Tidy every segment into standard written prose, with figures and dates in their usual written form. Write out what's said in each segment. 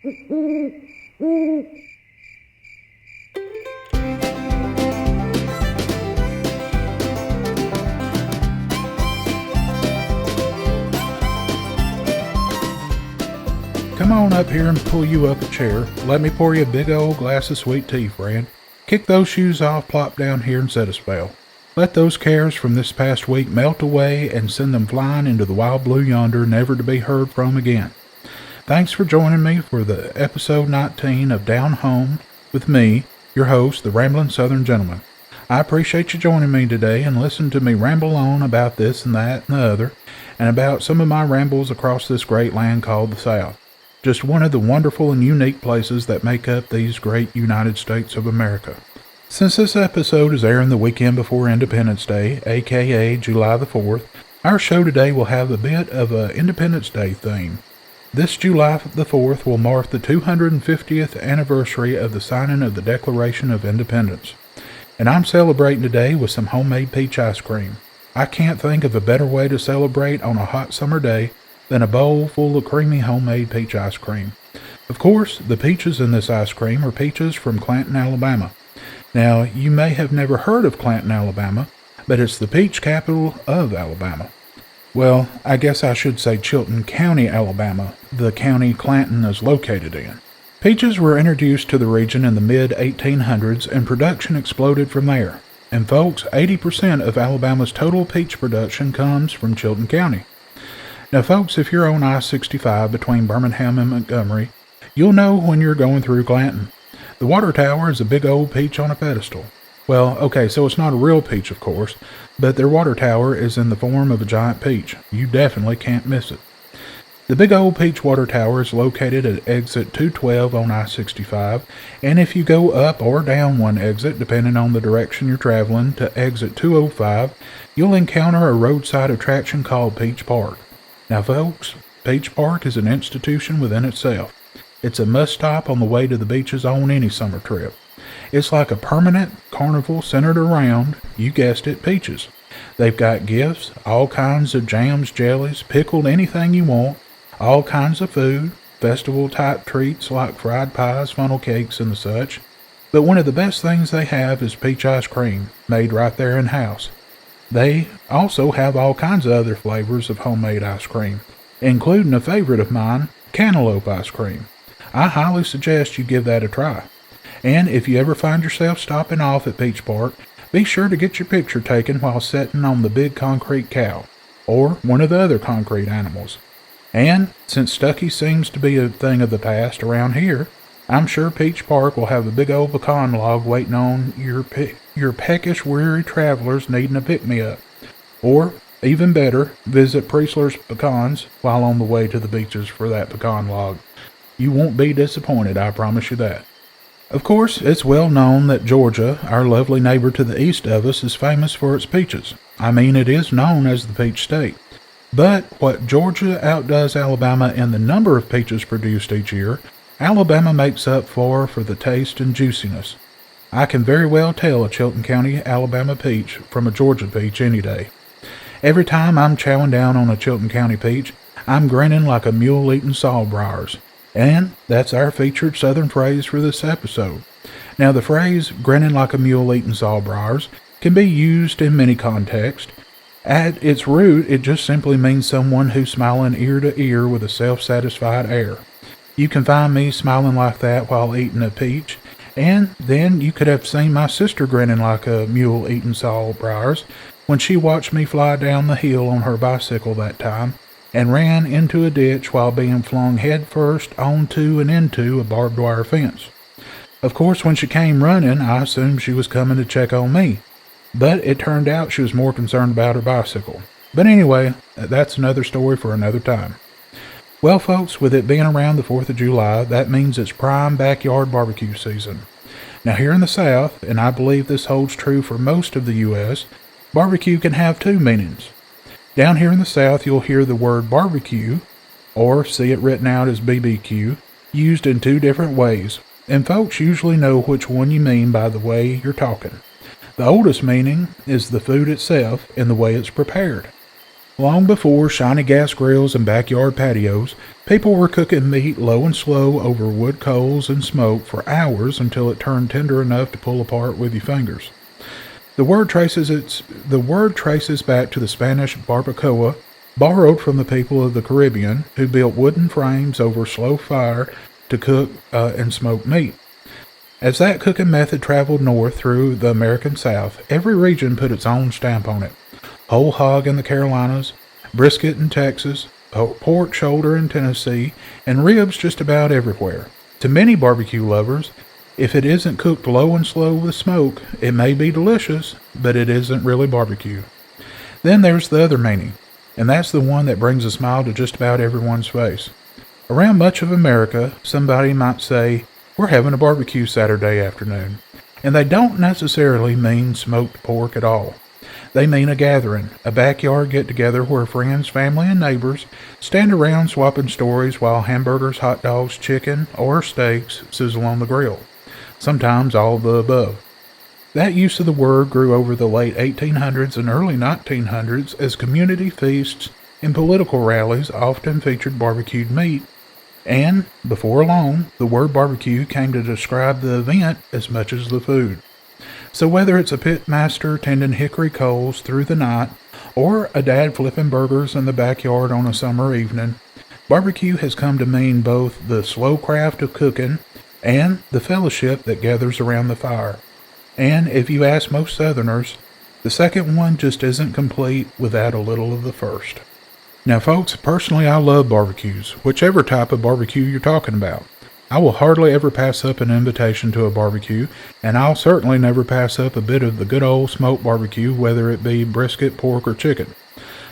Come on up here and pull you up a chair. Let me pour you a big old glass of sweet tea, friend. Kick those shoes off, plop down here and set a spell. Let those cares from this past week melt away and send them flying into the wild blue yonder, never to be heard from again. Thanks for joining me for the episode 19 of Down Home with me, your host, the Rambling Southern Gentleman. I appreciate you joining me today and listen to me ramble on about this and that and the other, and about some of my rambles across this great land called the South. Just one of the wonderful and unique places that make up these great United States of America. Since this episode is airing the weekend before Independence Day, aka July the 4th, our show today will have a bit of an Independence Day theme. This July the 4th will mark the 250th anniversary of the signing of the Declaration of Independence. And I'm celebrating today with some homemade peach ice cream. I can't think of a better way to celebrate on a hot summer day than a bowl full of creamy homemade peach ice cream. Of course, the peaches in this ice cream are peaches from Clanton, Alabama. Now, you may have never heard of Clanton, Alabama, but it's the peach capital of Alabama. Well, I guess I should say Chilton County, Alabama, the county Clanton is located in. Peaches were introduced to the region in the mid-1800s and production exploded from there. And folks, 80% of Alabama's total peach production comes from Chilton County. Now folks, if you're on I-65 between Birmingham and Montgomery, you'll know when you're going through Clanton. The water tower is a big old peach on a pedestal. Well, okay, so it's not a real peach, of course, but their water tower is in the form of a giant peach. You definitely can't miss it. The big old peach water tower is located at exit 212 on I-65, and if you go up or down one exit, depending on the direction you're traveling, to exit 205, you'll encounter a roadside attraction called Peach Park. Now folks, Peach Park is an institution within itself. It's a must-stop on the way to the beaches on any summer trip. It's like a permanent carnival centered around, you guessed it, peaches. They've got gifts, all kinds of jams, jellies, pickled anything you want, all kinds of food, festival-type treats like fried pies, funnel cakes, and the such. But one of the best things they have is peach ice cream, made right there in-house. They also have all kinds of other flavors of homemade ice cream, including a favorite of mine, cantaloupe ice cream. I highly suggest you give that a try. And if you ever find yourself stopping off at Peach Park, be sure to get your picture taken while sitting on the big concrete cow, or one of the other concrete animals. And since Stucky seems to be a thing of the past around here, I'm sure Peach Park will have a big old pecan log waiting on your peckish, weary travelers needing a pick-me-up. Or, even better, visit Priestler's Pecans while on the way to the beaches for that pecan log. You won't be disappointed, I promise you that. Of course, it's well known that Georgia, our lovely neighbor to the east of us, is famous for its peaches. I mean, it is known as the Peach State. But what Georgia outdoes Alabama in the number of peaches produced each year, Alabama makes up for the taste and juiciness. I can very well tell a Chilton County, Alabama peach from a Georgia peach any day. Every time I'm chowing down on a Chilton County peach, I'm grinning like a mule eating sawbriars. And that's our featured southern phrase for this episode. Now the phrase, grinning like a mule eating sawbriars, can be used in many contexts. At its root, it just simply means someone who's smiling ear to ear with a self-satisfied air. You can find me smiling like that while eating a peach, and then you could have seen my sister grinning like a mule eating sawbriars when she watched me fly down the hill on her bicycle that time and ran into a ditch while being flung headfirst onto and into a barbed wire fence. Of course, when she came running, I assumed she was coming to check on me, but it turned out she was more concerned about her bicycle. But anyway, that's another story for another time. Well, folks, with it being around the 4th of July, that means it's prime backyard barbecue season. Now, here in the South, and I believe this holds true for most of the U.S., barbecue can have two meanings. Down here in the South, you'll hear the word barbecue, or see it written out as BBQ, used in two different ways, and folks usually know which one you mean by the way you're talking. The oldest meaning is the food itself and the way it's prepared. Long before shiny gas grills and backyard patios, people were cooking meat low and slow over wood coals and smoke for hours until it turned tender enough to pull apart with your fingers. The word traces back to the Spanish barbacoa, borrowed from the people of the Caribbean, who built wooden frames over slow fire to cook and smoke meat. As that cooking method traveled north through the American South, every region put its own stamp on it. Whole hog in the Carolinas, brisket in Texas, pork shoulder in Tennessee, and ribs just about everywhere. To many barbecue lovers, if it isn't cooked low and slow with smoke, it may be delicious, but it isn't really barbecue. Then there's the other meaning, and that's the one that brings a smile to just about everyone's face. Around much of America, somebody might say, "We're having a barbecue Saturday afternoon," and they don't necessarily mean smoked pork at all. They mean a gathering, a backyard get-together where friends, family, and neighbors stand around swapping stories while hamburgers, hot dogs, chicken, or steaks sizzle on the grill. Sometimes all of the above. That use of the word grew over the late 1800s and early 1900s as community feasts and political rallies often featured barbecued meat, and, before long, the word barbecue came to describe the event as much as the food. So whether it's a pit master tending hickory coals through the night, or a dad flipping burgers in the backyard on a summer evening, barbecue has come to mean both the slow craft of cooking and the fellowship that gathers around the fire. And if you ask most Southerners, the second one just isn't complete without a little of the first. Now folks, personally I love barbecues, whichever type of barbecue you're talking about. I will hardly ever pass up an invitation to a barbecue, and I'll certainly never pass up a bit of the good old smoked barbecue, whether it be brisket, pork, or chicken.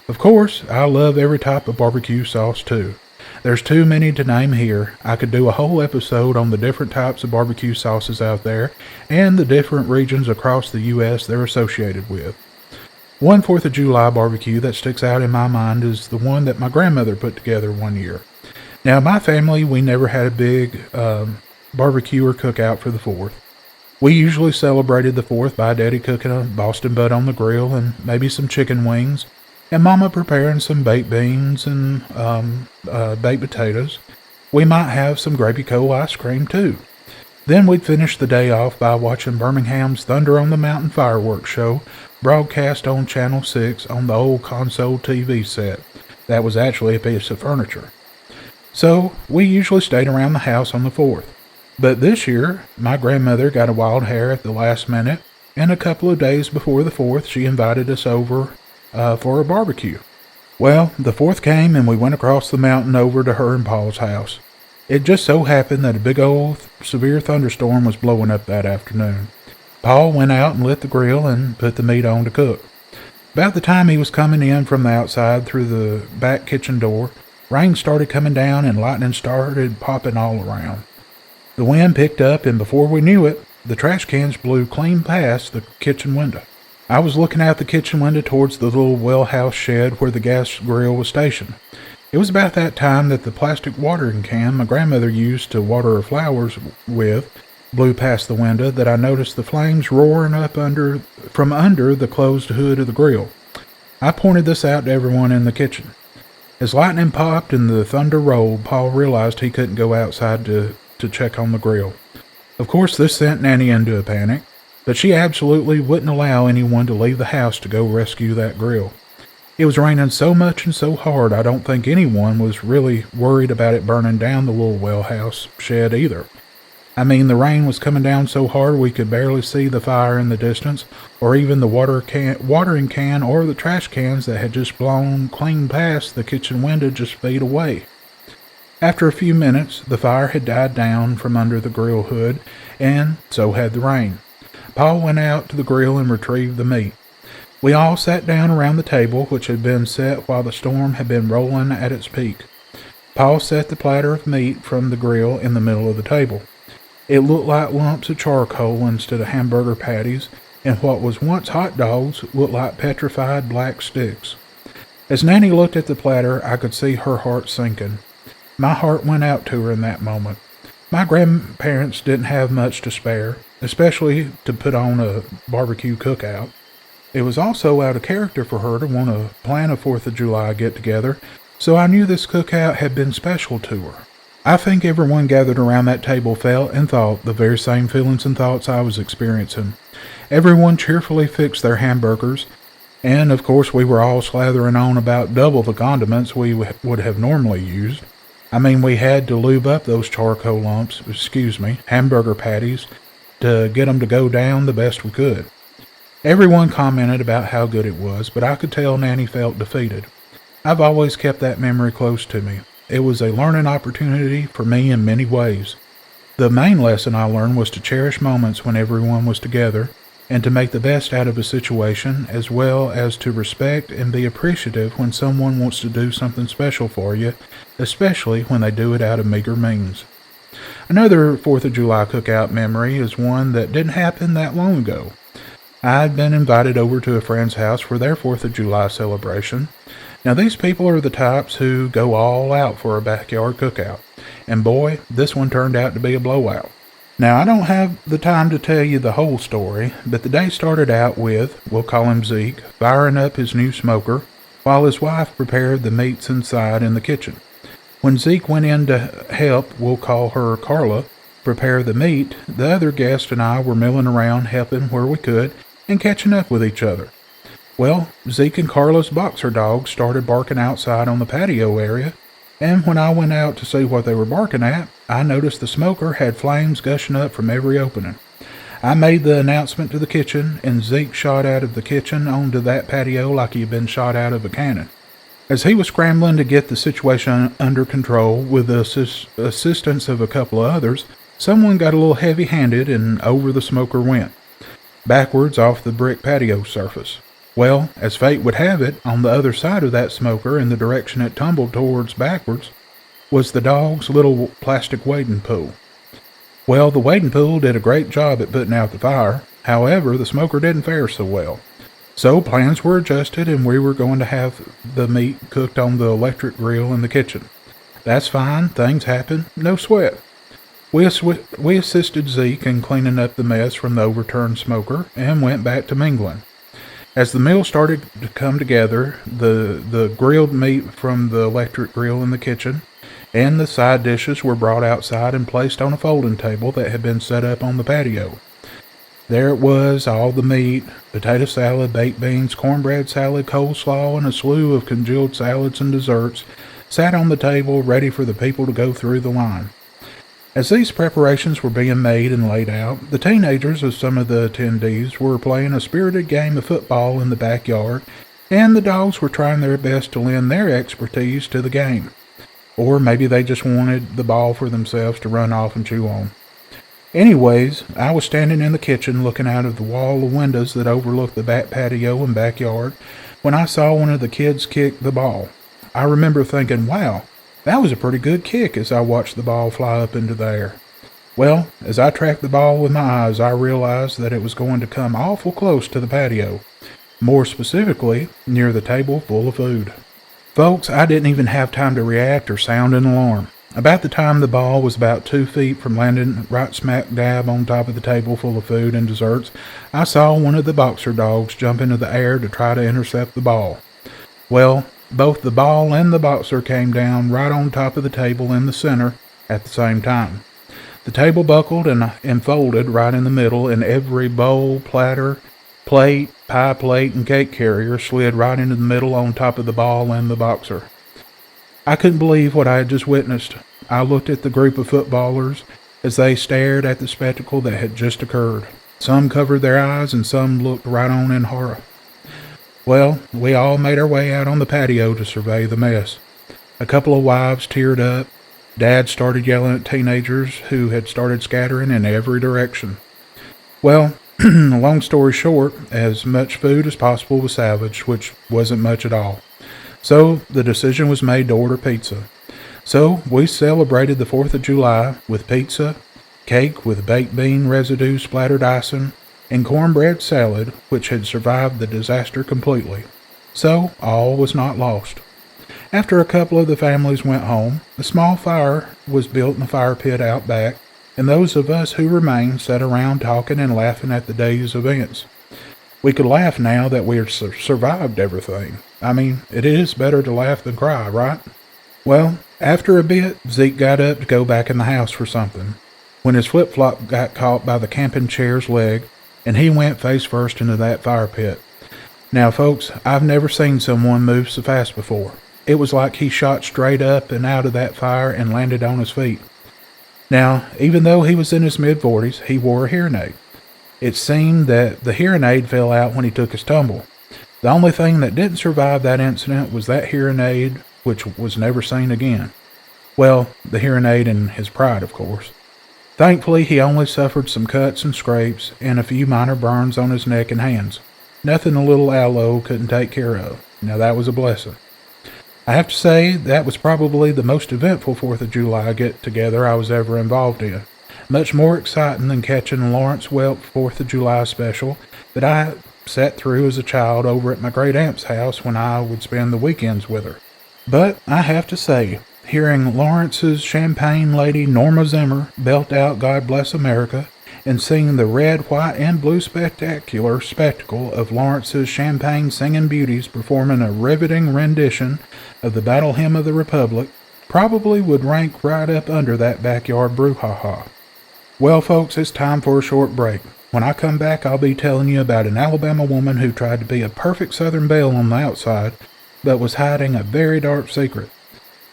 Of course, I love every type of barbecue sauce too. There's too many to name here. I could do a whole episode on the different types of barbecue sauces out there, and the different regions across the U.S. they're associated with. One 4th of July barbecue that sticks out in my mind is the one that my grandmother put together one year. Now, my family, we never had a big barbecue or cookout for the 4th. We usually celebrated the 4th by Daddy cooking a Boston butt on the grill and maybe some chicken wings, and Mama preparing some baked beans and baked potatoes. We might have some gravy coal ice cream, too. Then we'd finish the day off by watching Birmingham's Thunder on the Mountain fireworks show, broadcast on Channel 6 on the old console TV set. That was actually a piece of furniture. So, we usually stayed around the house on the 4th. But this year, my grandmother got a wild hair at the last minute, and a couple of days before the 4th, she invited us over for a barbecue. Well, the 4th came, and we went across the mountain over to her and Paul's house. It just so happened that a big old severe thunderstorm was blowing up that afternoon. Paul went out and lit the grill and put the meat on to cook. About the time he was coming in from the outside through the back kitchen door, rain started coming down and lightning started popping all around. The wind picked up, and before we knew it, the trash cans blew clean past the kitchen window. I was looking out the kitchen window towards the little well house shed where the gas grill was stationed. It was about that time that the plastic watering can my grandmother used to water her flowers with blew past the window that I noticed the flames roaring up from under the closed hood of the grill. I pointed this out to everyone in the kitchen. As lightning popped and the thunder rolled, Paul realized he couldn't go outside to check on the grill. Of course, this sent Nanny into a panic, but she absolutely wouldn't allow anyone to leave the house to go rescue that grill. It was raining so much and so hard, I don't think anyone was really worried about it burning down the little well house shed either. I mean, the rain was coming down so hard we could barely see the fire in the distance, or even the watering can or the trash cans that had just blown clean past the kitchen window just feet away. After a few minutes, the fire had died down from under the grill hood, and so had the rain. Paul went out to the grill and retrieved the meat. We all sat down around the table, which had been set while the storm had been rolling at its peak. Paul set the platter of meat from the grill in the middle of the table. It looked like lumps of charcoal instead of hamburger patties, and what was once hot dogs looked like petrified black sticks. As Nanny looked at the platter, I could see her heart sinking. My heart went out to her in that moment. My grandparents didn't have much to spare, especially to put on a barbecue cookout. It was also out of character for her to want to plan a 4th of July get-together, so I knew this cookout had been special to her. I think everyone gathered around that table felt and thought the very same feelings and thoughts I was experiencing. Everyone cheerfully fixed their hamburgers, and of course we were all slathering on about double the condiments we would have normally used. I mean, we had to lube up those hamburger patties to get them to go down the best we could. Everyone commented about how good it was, but I could tell Nanny felt defeated. I've always kept that memory close to me. It was a learning opportunity for me in many ways. The main lesson I learned was to cherish moments when everyone was together, and to make the best out of a situation, as well as to respect and be appreciative when someone wants to do something special for you, especially when they do it out of meager means. Another 4th of July cookout memory is one that didn't happen that long ago. I had been invited over to a friend's house for their 4th of July celebration. Now, these people are the types who go all out for a backyard cookout, and boy, this one turned out to be a blowout. Now, I don't have the time to tell you the whole story, but the day started out with, we'll call him Zeke, firing up his new smoker, while his wife prepared the meats inside in the kitchen. When Zeke went in to help, we'll call her Carla, prepare the meat, the other guest and I were milling around helping where we could and catching up with each other. Well, Zeke and Carla's boxer dogs started barking outside on the patio area, and when I went out to see what they were barking at, I noticed the smoker had flames gushing up from every opening. I made the announcement to the kitchen, and Zeke shot out of the kitchen onto that patio like he had been shot out of a cannon. As he was scrambling to get the situation under control with the assistance of a couple of others, someone got a little heavy-handed and over the smoker went, backwards off the brick patio surface. Well, as fate would have it, on the other side of that smoker, in the direction it tumbled towards backwards, was the dog's little plastic wading pool. Well, the wading pool did a great job at putting out the fire. However, the smoker didn't fare so well. So plans were adjusted, and we were going to have the meat cooked on the electric grill in the kitchen. That's fine. Things happen. No sweat. We assisted Zeke in cleaning up the mess from the overturned smoker and went back to mingling. As the meal started to come together, the grilled meat from the electric grill in the kitchen and the side dishes were brought outside and placed on a folding table that had been set up on the patio. There it was, all the meat, potato salad, baked beans, cornbread salad, coleslaw, and a slew of congealed salads and desserts sat on the table ready for the people to go through the line. As these preparations were being made and laid out, the teenagers of some of the attendees were playing a spirited game of football in the backyard, and the dogs were trying their best to lend their expertise to the game. Or maybe they just wanted the ball for themselves to run off and chew on. Anyways, I was standing in the kitchen looking out of the wall of windows that overlooked the back patio and backyard when I saw one of the kids kick the ball. I remember thinking, wow, that was a pretty good kick as I watched the ball fly up into the air. Well, as I tracked the ball with my eyes, I realized that it was going to come awful close to the patio. More specifically, near the table full of food. Folks, I didn't even have time to react or sound an alarm. About the time the ball was about 2 feet from landing right smack dab on top of the table full of food and desserts, I saw one of the boxer dogs jump into the air to try to intercept the ball. Well, both the ball and the boxer came down right on top of the table in the center at the same time. The table buckled and folded right in the middle, and every bowl, platter, plate, pie plate, and cake carrier slid right into the middle on top of the ball and the boxer. I couldn't believe what I had just witnessed. I looked at the group of footballers as they stared at the spectacle that had just occurred. Some covered their eyes and some looked right on in horror. Well, we all made our way out on the patio to survey the mess. A couple of wives teared up. Dad started yelling at teenagers who had started scattering in every direction. Well, long story short, as much food as possible was salvaged, which wasn't much at all. So the decision was made to order pizza. So we celebrated the 4th of July with pizza, cake with baked bean residue splattered icing, and cornbread salad, which had survived the disaster completely. So all was not lost. After a couple of the families went home, a small fire was built in the fire pit out back, and those of us who remained sat around talking and laughing at the day's events. We could laugh now that we have survived everything. I mean, it is better to laugh than cry, right? Well, after a bit, Zeke got up to go back in the house for something, when his flip-flop got caught by the camping chair's leg, and he went face first into that fire pit. Now, folks, I've never seen someone move so fast before. It was like he shot straight up and out of that fire and landed on his feet. Now, even though he was in his mid-40s, he wore a hearing aid. It seemed that the hearing aid fell out when he took his tumble. The only thing that didn't survive that incident was that hearing aid, which was never seen again. Well, the hearing aid and his pride, of course. Thankfully, he only suffered some cuts and scrapes and a few minor burns on his neck and hands. Nothing a little aloe couldn't take care of. Now that was a blessing. I have to say that was probably the most eventful 4th of July get-together I was ever involved in. Much more exciting than catching Lawrence Welk 4th of July special that I sat through as a child over at my great-aunt's house when I would spend the weekends with her. But I have to say, hearing Lawrence's champagne lady Norma Zimmer belt out God Bless America, and seeing the red, white, and blue spectacular spectacle of Lawrence's champagne singing beauties performing a riveting rendition of the Battle Hymn of the Republic probably would rank right up under that backyard brouhaha. Well, folks, it's time for a short break. When I come back, I'll be telling you about an Alabama woman who tried to be a perfect Southern belle on the outside, but was hiding a very dark secret.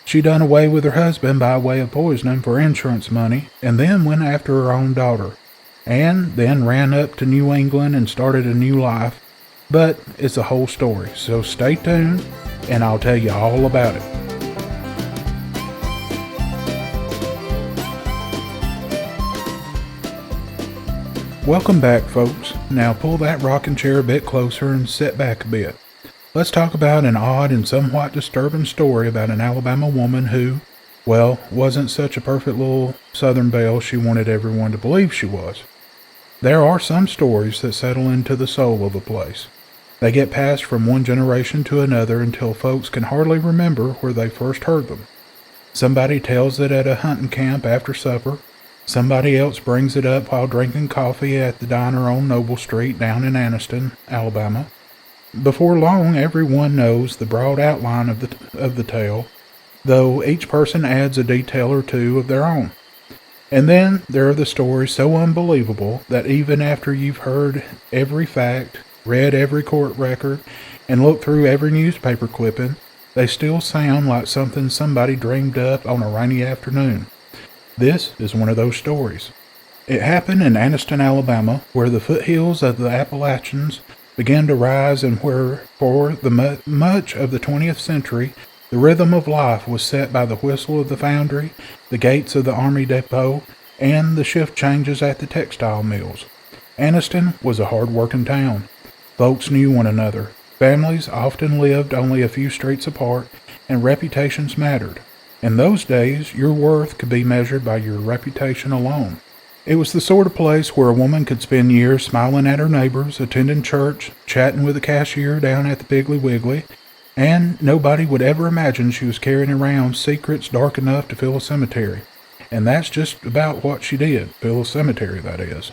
She done away with her husband by way of poisoning for insurance money, and then went after her own daughter, and then ran up to New England and started a new life. But it's a whole story, so stay tuned, and I'll tell you all about it. Welcome back, folks. Now pull that rocking chair a bit closer and sit back a bit. Let's talk about an odd and somewhat disturbing story about an Alabama woman who, well, wasn't such a perfect little Southern belle she wanted everyone to believe she was. There are some stories that settle into the soul of a place. They get passed from one generation to another until folks can hardly remember where they first heard them. Somebody tells it at a hunting camp after supper. Somebody else brings it up while drinking coffee at the diner on Noble Street down in Anniston, Alabama. Before long, everyone knows the broad outline of the tale, though each person adds a detail or two of their own. And then there are the stories so unbelievable that even after you've heard every fact, read every court record, and looked through every newspaper clipping, they still sound like something somebody dreamed up on a rainy afternoon. This is one of those stories. It happened in Anniston, Alabama, where the foothills of the Appalachians began to rise and where, for much of the 20th century, the rhythm of life was set by the whistle of the foundry, the gates of the army depot, and the shift changes at the textile mills. Anniston was a hard-working town. Folks knew one another. Families often lived only a few streets apart, and reputations mattered. In those days, your worth could be measured by your reputation alone. It was the sort of place where a woman could spend years smiling at her neighbors, attending church, chatting with the cashier down at the Piggly Wiggly, and nobody would ever imagine she was carrying around secrets dark enough to fill a cemetery. And that's just about what she did, fill a cemetery, that is.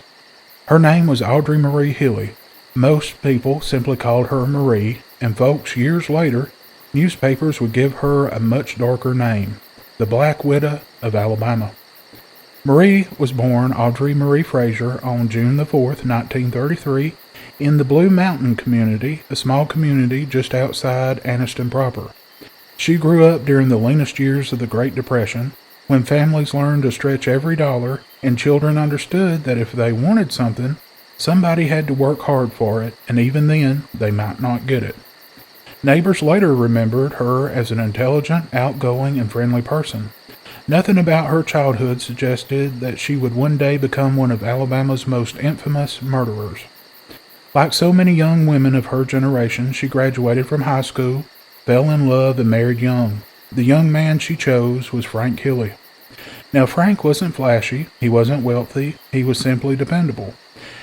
Her name was Audrey Marie Hilley. Most people simply called her Marie, and folks, years later, newspapers would give her a much darker name, the Black Widow of Alabama. Marie was born Audrey Marie Frazier on June the 4th, 1933, in the Blue Mountain community, a small community just outside Anniston proper. She grew up during the leanest years of the Great Depression, when families learned to stretch every dollar, and children understood that if they wanted something, somebody had to work hard for it, and even then, they might not get it. Neighbors later remembered her as an intelligent, outgoing, and friendly person. Nothing about her childhood suggested that she would one day become one of Alabama's most infamous murderers. Like so many young women of her generation, she graduated from high school, fell in love, and married young. The young man she chose was Frank Hilley. Now, Frank wasn't flashy, he wasn't wealthy, he was simply dependable.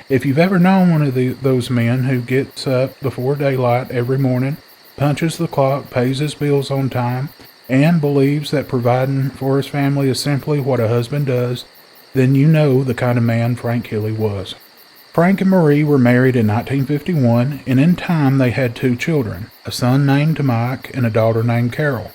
If you've ever known one of those men who gets up before daylight every morning, punches the clock, pays his bills on time, and believes that providing for his family is simply what a husband does, then you know the kind of man Frank Hilley was. Frank and Marie were married in 1951, and in time they had 2 children, a son named Mike and a daughter named Carol.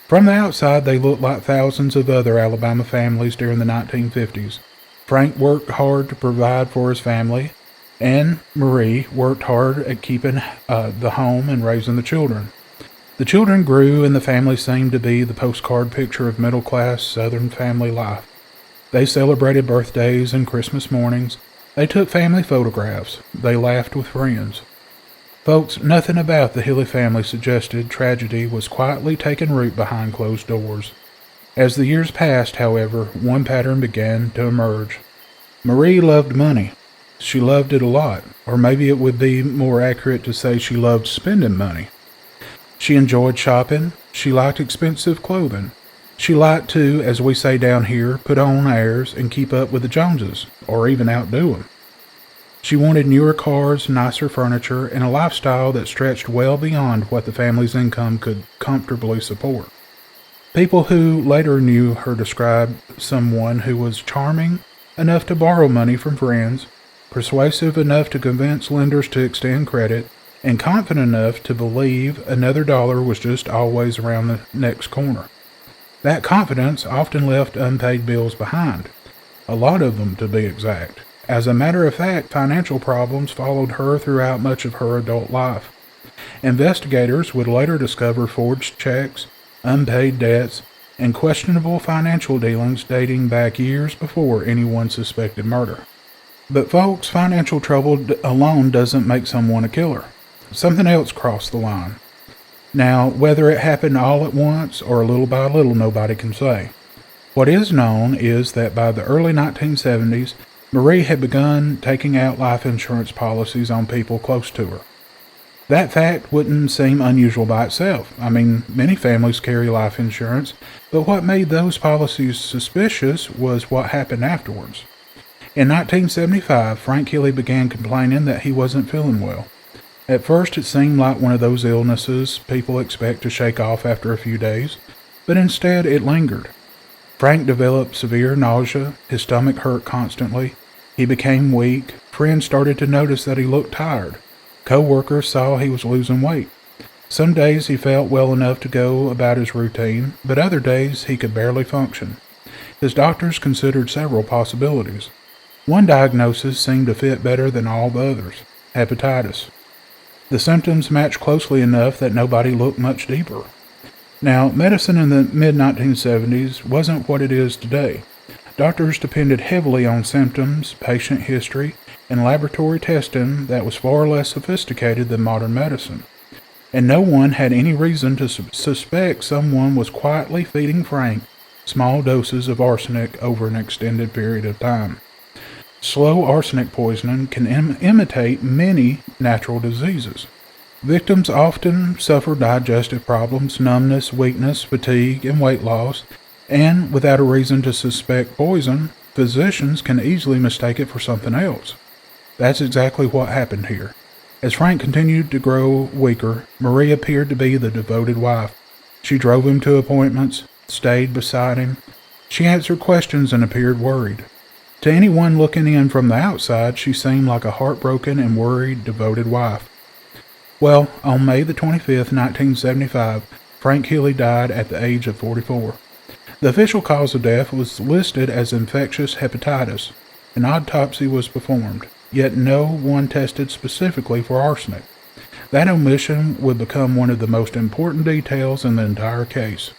From the outside, they looked like thousands of other Alabama families during the 1950s. Frank worked hard to provide for his family, and Marie worked hard at keeping the home and raising the children. The children grew, and the family seemed to be the postcard picture of middle-class Southern family life. They celebrated birthdays and Christmas mornings. They took family photographs. They laughed with friends. Folks, nothing about the Hilley family suggested tragedy was quietly taking root behind closed doors. As the years passed, however, one pattern began to emerge. Marie loved money. She loved it a lot, or maybe it would be more accurate to say she loved spending money. She enjoyed shopping. She liked expensive clothing. She liked to, as we say down here, put on airs and keep up with the Joneses, or even outdo them. She wanted newer cars, nicer furniture, and a lifestyle that stretched well beyond what the family's income could comfortably support. People who later knew her described someone who was charming enough to borrow money from friends, persuasive enough to convince lenders to extend credit, and confident enough to believe another dollar was just always around the next corner. That confidence often left unpaid bills behind, a lot of them to be exact. As a matter of fact, financial problems followed her throughout much of her adult life. Investigators would later discover forged checks, unpaid debts, and questionable financial dealings dating back years before anyone suspected murder. But folks, financial trouble alone doesn't make someone a killer. Something else crossed the line. Now, whether it happened all at once or little by little, nobody can say. What is known is that by the early 1970s, Marie had begun taking out life insurance policies on people close to her. That fact wouldn't seem unusual by itself. I mean, many families carry life insurance, but what made those policies suspicious was what happened afterwards. In 1975, Frank Hilley began complaining that he wasn't feeling well. At first, it seemed like one of those illnesses people expect to shake off after a few days, but instead it lingered. Frank developed severe nausea, his stomach hurt constantly, he became weak, friends started to notice that he looked tired, co-workers saw he was losing weight. Some days he felt well enough to go about his routine, but other days he could barely function. His doctors considered several possibilities. One diagnosis seemed to fit better than all the others: hepatitis. The symptoms matched closely enough that nobody looked much deeper. Now, medicine in the mid-1970s wasn't what it is today. Doctors depended heavily on symptoms, patient history, and laboratory testing that was far less sophisticated than modern medicine. And no one had any reason to suspect someone was quietly feeding Frank small doses of arsenic over an extended period of time. Slow arsenic poisoning can imitate many natural diseases. Victims often suffer digestive problems, numbness, weakness, fatigue, and weight loss, and without a reason to suspect poison, physicians can easily mistake it for something else. That's exactly what happened here. As Frank continued to grow weaker, Marie appeared to be the devoted wife. She drove him to appointments, stayed beside him. She answered questions and appeared worried. To anyone looking in from the outside, she seemed like a heartbroken and worried, devoted wife. Well, on May the 25th, 1975, Frank Hilley died at the age of 44. The official cause of death was listed as infectious hepatitis. An autopsy was performed, yet no one tested specifically for arsenic. That omission would become one of the most important details in the entire case.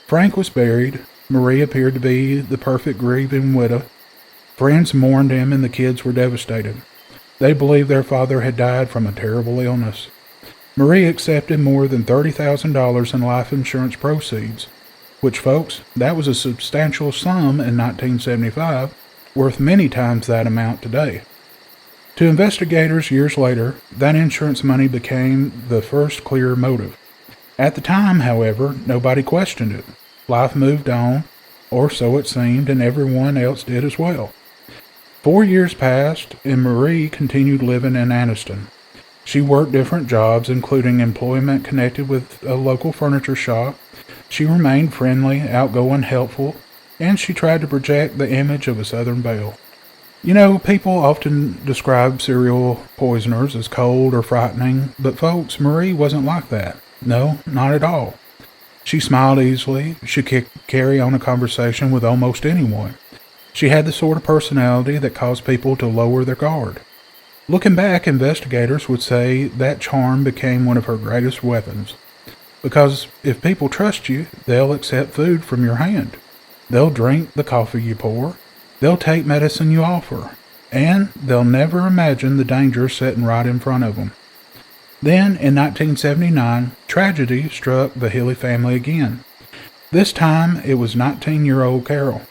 Frank was buried. Marie appeared to be the perfect grieving widow. Friends mourned him and the kids were devastated. They believed their father had died from a terrible illness. Marie accepted more than $30,000 in life insurance proceeds, which, folks, that was a substantial sum in 1975, worth many times that amount today. To investigators years later, that insurance money became the first clear motive. At the time, however, nobody questioned it. Life moved on, or so it seemed, and everyone else did as well. 4 years passed, and Marie continued living in Anniston. She worked different jobs, including employment connected with a local furniture shop. She remained friendly, outgoing, helpful, and she tried to project the image of a Southern belle. You know, people often describe serial poisoners as cold or frightening, but folks, Marie wasn't like that. No, not at all. She smiled easily. She could carry on a conversation with almost anyone. She had the sort of personality that caused people to lower their guard. Looking back, investigators would say that charm became one of her greatest weapons. Because if people trust you, they'll accept food from your hand. They'll drink the coffee you pour. They'll take medicine you offer. And they'll never imagine the danger sitting right in front of them. Then, in 1979, tragedy struck the Hilley family again. This time, it was 19-year-old Carol.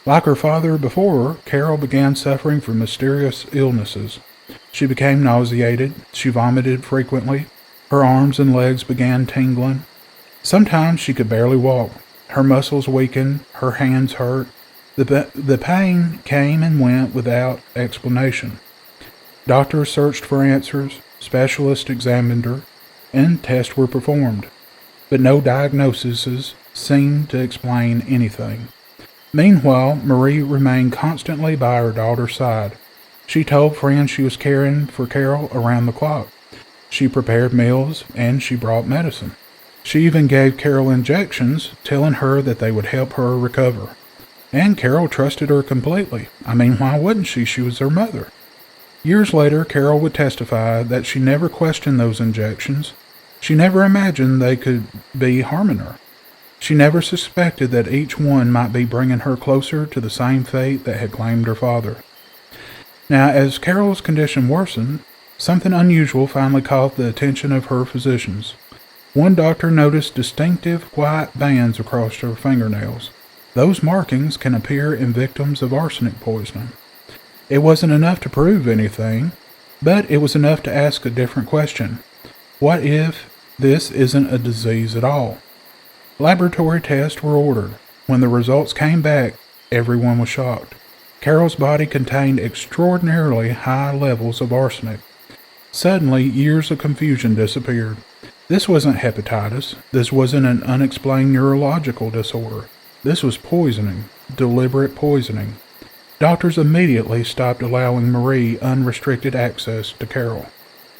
Like her father before her, Carol began suffering from mysterious illnesses. She became nauseated. She vomited frequently. Her arms and legs began tingling. Sometimes she could barely walk. Her muscles weakened. Her hands hurt. The pain came and went without explanation. Doctors searched for answers. Specialists examined her, and tests were performed. But no diagnoses seemed to explain anything. Meanwhile, Marie remained constantly by her daughter's side. She told friends she was caring for Carol around the clock. She prepared meals, and she brought medicine. She even gave Carol injections, telling her that they would help her recover. And Carol trusted her completely. I mean, why wouldn't she? She was her mother. Years later, Carol would testify that she never questioned those injections. She never imagined they could be harming her. She never suspected that each one might be bringing her closer to the same fate that had claimed her father. Now, as Carol's condition worsened, something unusual finally caught the attention of her physicians. One doctor noticed distinctive white bands across her fingernails. Those markings can appear in victims of arsenic poisoning. It wasn't enough to prove anything, but it was enough to ask a different question. What if this isn't a disease at all? Laboratory tests were ordered. When the results came back, everyone was shocked. Carol's body contained extraordinarily high levels of arsenic. Suddenly, years of confusion disappeared. This wasn't hepatitis. This wasn't an unexplained neurological disorder. This was poisoning, deliberate poisoning. Doctors immediately stopped allowing Marie unrestricted access to Carol.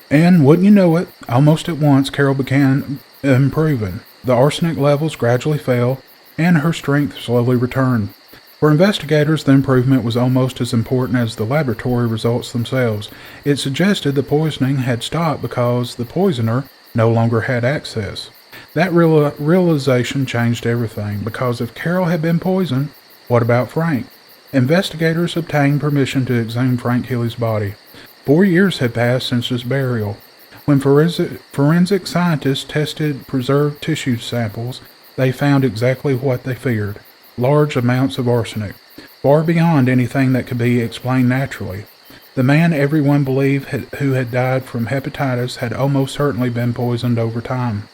And wouldn't you know it, almost at once Carol began improving. The arsenic levels gradually fell, and her strength slowly returned. For investigators, the improvement was almost as important as the laboratory results themselves. It suggested the poisoning had stopped because the poisoner no longer had access. That realization changed everything, because if Carol had been poisoned, what about Frank? Investigators obtained permission to exhume Frank Hilley's body. 4 years had passed since his burial. When forensic scientists tested preserved tissue samples, they found exactly what they feared: large amounts of arsenic, far beyond anything that could be explained naturally. The man everyone believed who had died from hepatitis had almost certainly been poisoned over time.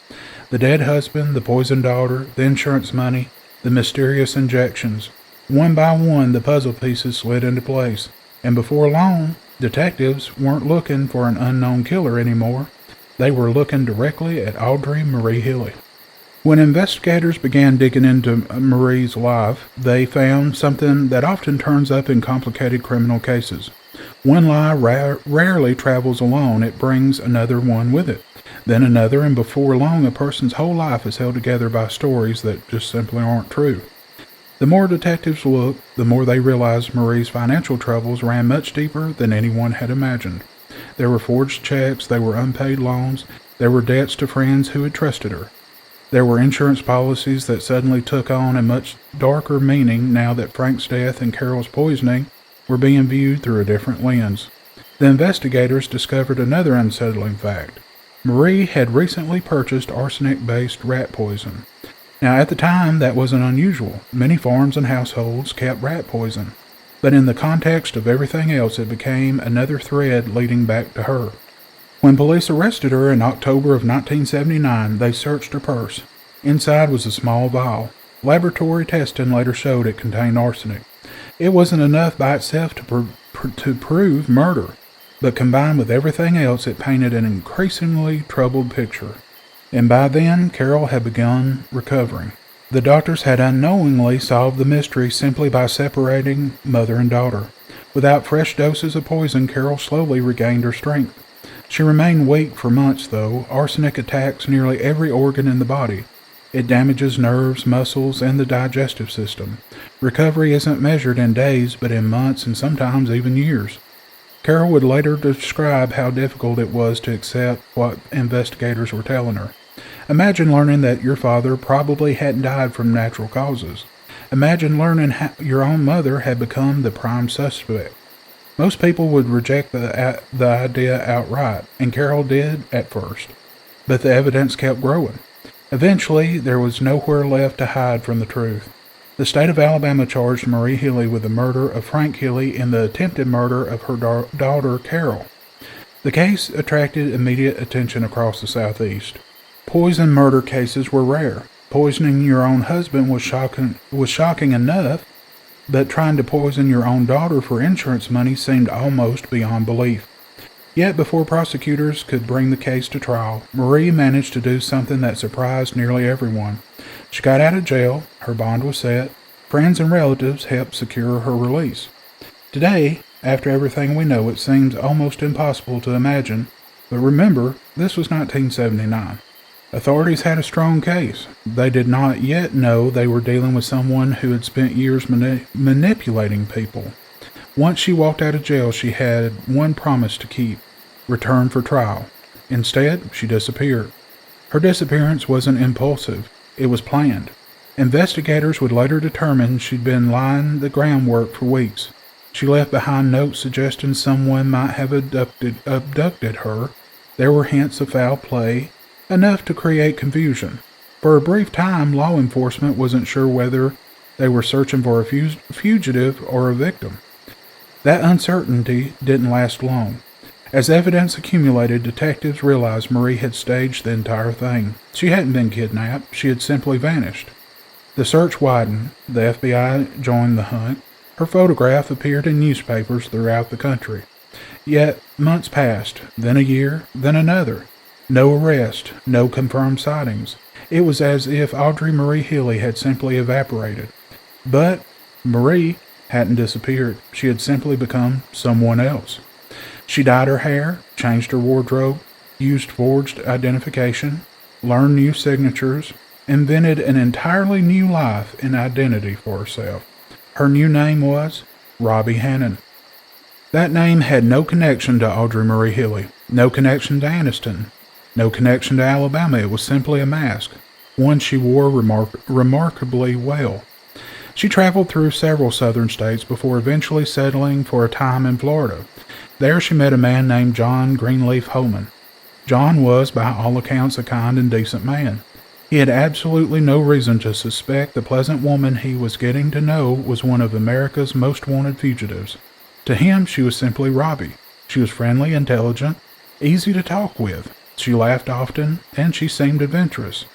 The dead husband, the poisoned daughter, the insurance money, the mysterious injections. One by one, the puzzle pieces slid into place, and before long, detectives weren't looking for an unknown killer anymore. They were looking directly at Audrey Marie Hilley. When investigators began digging into Marie's life, they found something that often turns up in complicated criminal cases. One lie rarely travels alone. It brings another one with it, then another, and before long, a person's whole life is held together by stories that just simply aren't true. The more detectives looked, the more they realized Marie's financial troubles ran much deeper than anyone had imagined. There were forged checks, there were unpaid loans, there were debts to friends who had trusted her. There were insurance policies that suddenly took on a much darker meaning now that Frank's death and Carol's poisoning were being viewed through a different lens. The investigators discovered another unsettling fact. Marie had recently purchased arsenic-based rat poison. Now, at the time, that wasn't unusual. Many farms and households kept rat poison. But in the context of everything else, it became another thread leading back to her. When police arrested her in October of 1979, they searched her purse. Inside was a small vial. Laboratory testing later showed it contained arsenic. It wasn't enough by itself to prove murder, but combined with everything else, it painted an increasingly troubled picture. And by then, Carol had begun recovering. The doctors had unknowingly solved the mystery simply by separating mother and daughter. Without fresh doses of poison, Carol slowly regained her strength. She remained weak for months, though. Arsenic attacks nearly every organ in the body. It damages nerves, muscles, and the digestive system. Recovery isn't measured in days, but in months and sometimes even years. Carol would later describe how difficult it was to accept what investigators were telling her. Imagine learning that your father probably hadn't died from natural causes. Imagine learning how your own mother had become the prime suspect. Most people would reject the idea outright, and Carol did at first. But the evidence kept growing. Eventually, there was nowhere left to hide from the truth. The state of Alabama charged Marie Hilley with the murder of Frank Hilley and the attempted murder of her daughter, Carol. The case attracted immediate attention across the Southeast. Poison murder cases were rare. Poisoning your own husband was shocking enough, but trying to poison your own daughter for insurance money seemed almost beyond belief. Yet before prosecutors could bring the case to trial, Marie managed to do something that surprised nearly everyone. She got out of jail, her bond was set, friends and relatives helped secure her release. Today, after everything we know, it seems almost impossible to imagine, but remember, this was 1979. Authorities had a strong case. They did not yet know they were dealing with someone who had spent years manipulating people. Once she walked out of jail, she had one promise to keep: return for trial. Instead, she disappeared. Her disappearance wasn't impulsive. It was planned. Investigators would later determine she'd been laying the groundwork for weeks. She left behind notes suggesting someone might have abducted her. There were hints of foul play, enough to create confusion. For a brief time, law enforcement wasn't sure whether they were searching for a fugitive or a victim. That uncertainty didn't last long. As evidence accumulated, detectives realized Marie had staged the entire thing. She hadn't been kidnapped, she had simply vanished. The search widened. The FBI joined the hunt. Her photograph appeared in newspapers throughout the country. Yet, months passed, then a year, then another. No arrest, no confirmed sightings. It was as if Audrey Marie Hilley had simply evaporated. But Marie hadn't disappeared. She had simply become someone else. She dyed her hair, changed her wardrobe, used forged identification, learned new signatures, invented an entirely new life and identity for herself. Her new name was Robbie Hannon. That name had no connection to Audrey Marie Hilley, no connection to Anniston, no connection to Alabama. It was simply a mask, one she wore remarkably well. She traveled through several southern states before eventually settling for a time in Florida. There she met a man named John Greenleaf Holman. John was, by all accounts, a kind and decent man. He had absolutely no reason to suspect the pleasant woman he was getting to know was one of America's most wanted fugitives. To him, she was simply Robbie. She was friendly, intelligent, easy to talk with. She laughed often, and she seemed adventurous.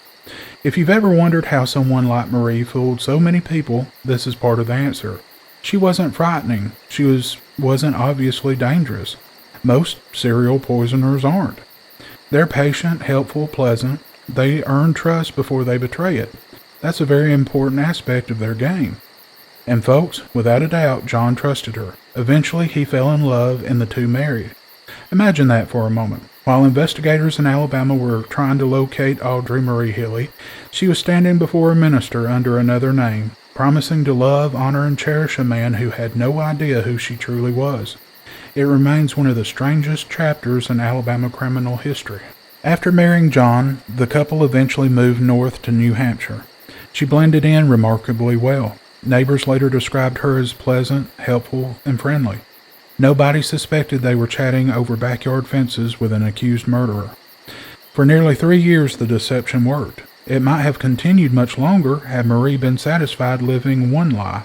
If you've ever wondered how someone like Marie fooled so many people, this is part of the answer. She wasn't frightening. She wasn't obviously dangerous. Most serial poisoners aren't. They're patient, helpful, pleasant. They earn trust before they betray it. That's a very important aspect of their game. And folks, without a doubt, John trusted her. Eventually, he fell in love and the two married. Imagine that for a moment. While investigators in Alabama were trying to locate Audrey Marie Hilley, she was standing before a minister under another name, promising to love, honor, and cherish a man who had no idea who she truly was. It remains one of the strangest chapters in Alabama criminal history. After marrying John, the couple eventually moved north to New Hampshire. She blended in remarkably well. Neighbors later described her as pleasant, helpful, and friendly. Nobody suspected they were chatting over backyard fences with an accused murderer. For nearly 3 years, the deception worked. It might have continued much longer had Marie been satisfied living one lie,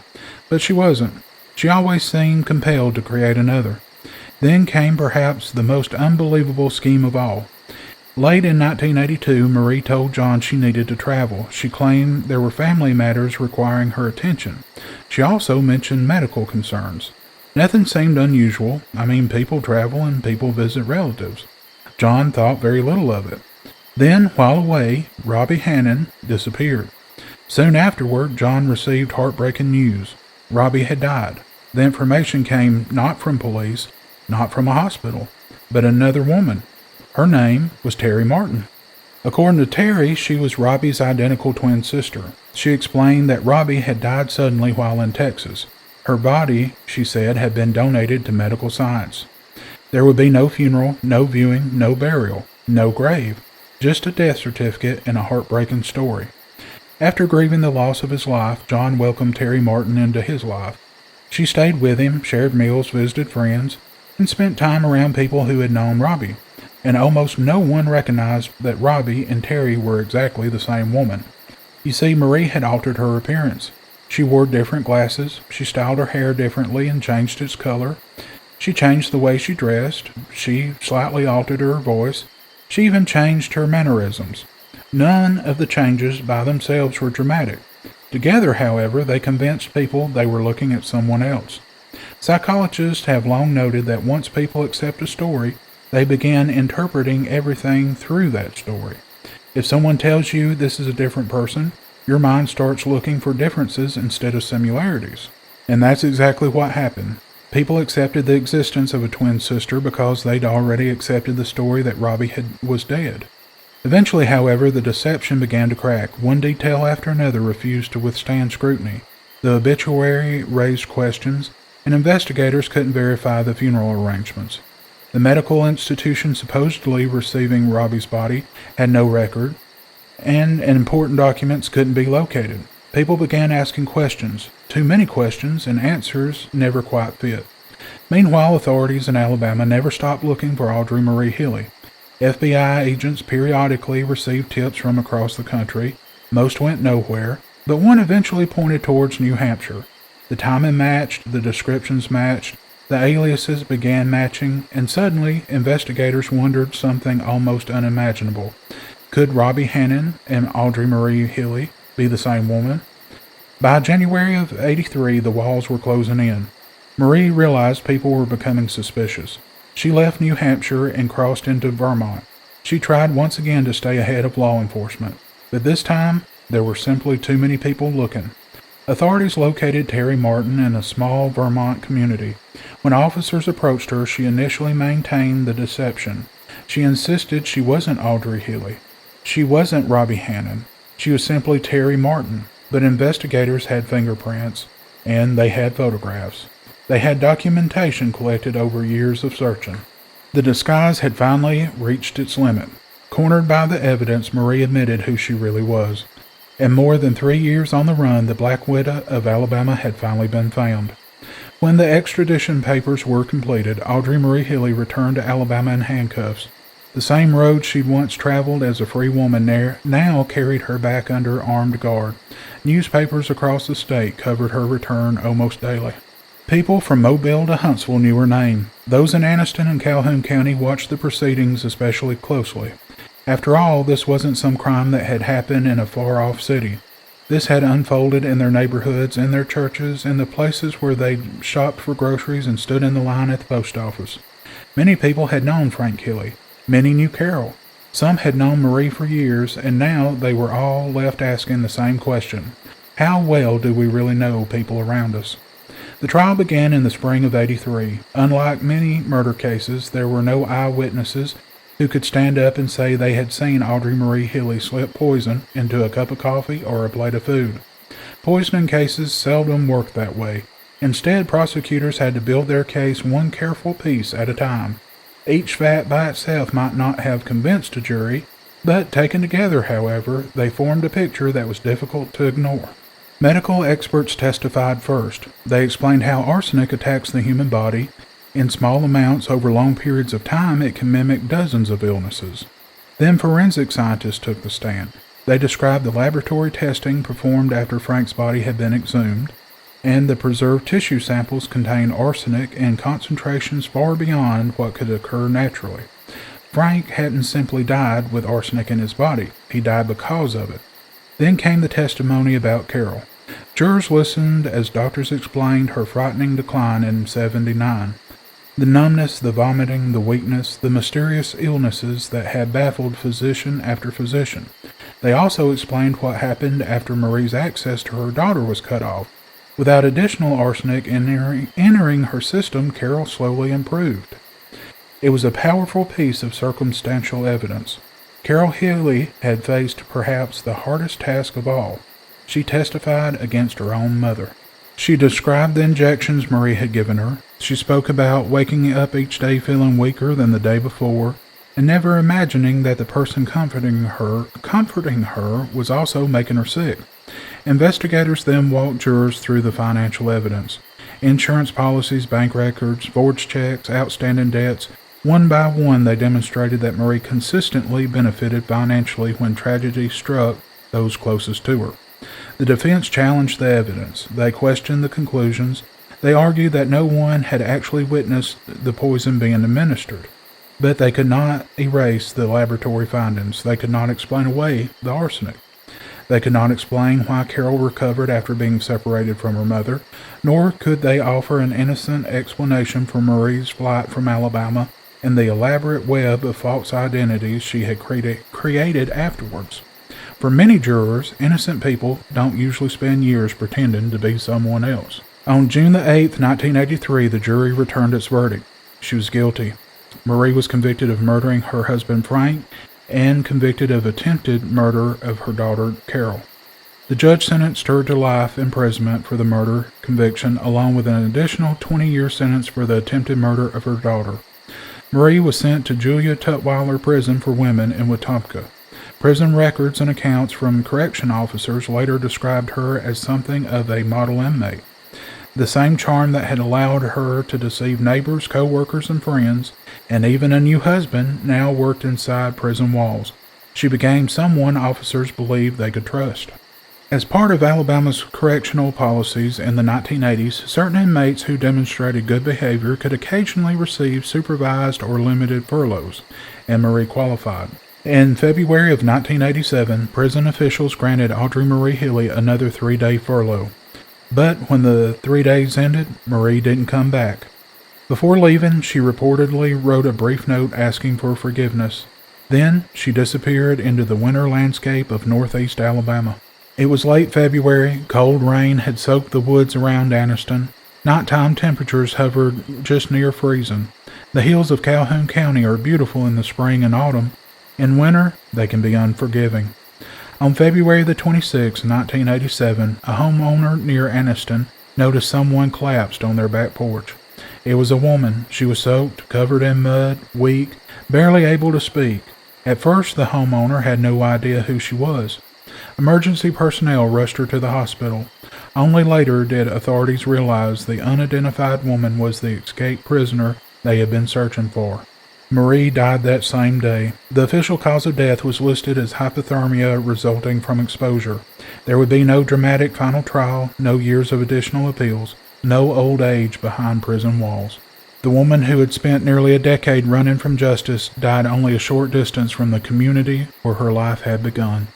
but she wasn't. She always seemed compelled to create another. Then came perhaps the most unbelievable scheme of all. Late in 1982, Marie told John she needed to travel. She claimed there were family matters requiring her attention. She also mentioned medical concerns. Nothing seemed unusual. People travel and people visit relatives. John thought very little of it. Then, while away, Robbie Hannon disappeared. Soon afterward, John received heartbreaking news. Robbie had died. The information came not from police, not from a hospital, but another woman. Her name was Terry Martin. According to Terry, she was Robbie's identical twin sister. She explained that Robbie had died suddenly while in Texas. Her body, she said, had been donated to medical science. There would be no funeral, no viewing, no burial, no grave, just a death certificate and a heartbreaking story. After grieving the loss of his life, John welcomed Terry Martin into his life. She stayed with him, shared meals, visited friends, and spent time around people who had known Robbie. And almost no one recognized that Robbie and Terry were exactly the same woman. You see, Marie had altered her appearance. She wore different glasses, she styled her hair differently and changed its color. She changed the way she dressed, she slightly altered her voice, she even changed her mannerisms. None of the changes by themselves were dramatic. Together, however, they convinced people they were looking at someone else. Psychologists have long noted that once people accept a story, they begin interpreting everything through that story. If someone tells you this is a different person, your mind starts looking for differences instead of similarities. And that's exactly what happened. People accepted the existence of a twin sister because they'd already accepted the story that Robbie was dead. Eventually, however, the deception began to crack. One detail after another refused to withstand scrutiny. The obituary raised questions, and investigators couldn't verify the funeral arrangements. The medical institution supposedly receiving Robbie's body had no record, and important documents couldn't be located. People began asking questions, too many questions, and answers never quite fit. Meanwhile, authorities in Alabama never stopped looking for Audrey Marie Hilley. FBI agents periodically received tips from across the country. Most went nowhere, but one eventually pointed towards New Hampshire. The timing matched, the descriptions matched, the aliases began matching, and suddenly investigators wondered something almost unimaginable. Could Robbie Hannon and Audrey Marie Hilley be the same woman? By January of '83, the walls were closing in. Marie realized people were becoming suspicious. She left New Hampshire and crossed into Vermont. She tried once again to stay ahead of law enforcement, but this time there were simply too many people looking. Authorities located Terry Martin in a small Vermont community. When officers approached her, she initially maintained the deception. She insisted she wasn't Audrey Hilley. She wasn't Robbie Hannon. She was simply Terry Martin. But investigators had fingerprints, and they had photographs. They had documentation collected over years of searching. The disguise had finally reached its limit. Cornered by the evidence, Marie admitted who she really was. In more than 3 years on the run, the Black Widow of Alabama had finally been found. When the extradition papers were completed, Audrey Marie Hilley returned to Alabama in handcuffs. The same road she'd once traveled as a free woman now carried her back under armed guard. Newspapers across the state covered her return almost daily. People from Mobile to Huntsville knew her name. Those in Anniston and Calhoun County watched the proceedings especially closely. After all, this wasn't some crime that had happened in a far-off city. This had unfolded in their neighborhoods, in their churches, in the places where they shopped for groceries and stood in the line at the post office. Many people had known Frank Hilley. Many knew Carol. Some had known Marie for years, and now they were all left asking the same question. How well do we really know people around us? The trial began in the spring of '83. Unlike many murder cases, there were no eyewitnesses who could stand up and say they had seen Audrey Marie Hilley slip poison into a cup of coffee or a plate of food. Poisoning cases seldom worked that way. Instead, prosecutors had to build their case one careful piece at a time. Each fact by itself might not have convinced a jury, but taken together, however, they formed a picture that was difficult to ignore. Medical experts testified first. They explained how arsenic attacks the human body. In small amounts over long periods of time, it can mimic dozens of illnesses. Then forensic scientists took the stand. They described the laboratory testing performed after Frank's body had been exhumed, and the preserved tissue samples contained arsenic in concentrations far beyond what could occur naturally. Frank hadn't simply died with arsenic in his body. He died because of it. Then came the testimony about Carol. Jurors listened as doctors explained her frightening decline in '79. The numbness, the vomiting, the weakness, the mysterious illnesses that had baffled physician after physician. They also explained what happened after Marie's access to her daughter was cut off. Without additional arsenic entering her system, Carol slowly improved. It was a powerful piece of circumstantial evidence. Carol Hilley had faced perhaps the hardest task of all. She testified against her own mother. She described the injections Marie had given her. She spoke about waking up each day feeling weaker than the day before, and never imagining that the person comforting her was also making her sick. Investigators then walked jurors through the financial evidence. Insurance policies, bank records, forged checks, outstanding debts. One by one, they demonstrated that Marie consistently benefited financially when tragedy struck those closest to her. The defense challenged the evidence. They questioned the conclusions. They argued that no one had actually witnessed the poison being administered. But they could not erase the laboratory findings. They could not explain away the arsenic. They could not explain why Carol recovered after being separated from her mother, nor could they offer an innocent explanation for Marie's flight from Alabama and the elaborate web of false identities she had created afterwards. For many jurors, innocent people don't usually spend years pretending to be someone else. On June the 8th, 1983, the jury returned its verdict. She was guilty. Marie was convicted of murdering her husband Frank and convicted of attempted murder of her daughter Carol. The judge sentenced her to life imprisonment for the murder conviction, along with an additional 20-year sentence for the attempted murder of her daughter. Marie was sent to Julia Tutwiler Prison for Women in Wetumpka. Prison records and accounts from correction officers later described her as something of a model inmate. The same charm that had allowed her to deceive neighbors, co-workers, and friends, and even a new husband, now worked inside prison walls. She became someone officers believed they could trust. As part of Alabama's correctional policies in the 1980s, certain inmates who demonstrated good behavior could occasionally receive supervised or limited furloughs, and Marie qualified. In February of 1987, prison officials granted Audrey Marie Hilley another 3-day furlough. But when the 3 days ended, Marie didn't come back. Before leaving, she reportedly wrote a brief note asking for forgiveness. Then, she disappeared into the winter landscape of northeast Alabama. It was late February. Cold rain had soaked the woods around Anniston. Nighttime temperatures hovered just near freezing. The hills of Calhoun County are beautiful in the spring and autumn. In winter, they can be unforgiving. On February the 26th, 1987, a homeowner near Anniston noticed someone collapsed on their back porch. It was a woman. She was soaked, covered in mud, weak, barely able to speak. At first, the homeowner had no idea who she was. Emergency personnel rushed her to the hospital. Only later did authorities realize the unidentified woman was the escaped prisoner they had been searching for. Marie died that same day. The official cause of death was listed as hypothermia resulting from exposure. There would be no dramatic final trial, no years of additional appeals, no old age behind prison walls. The woman who had spent nearly a decade running from justice died only a short distance from the community where her life had begun.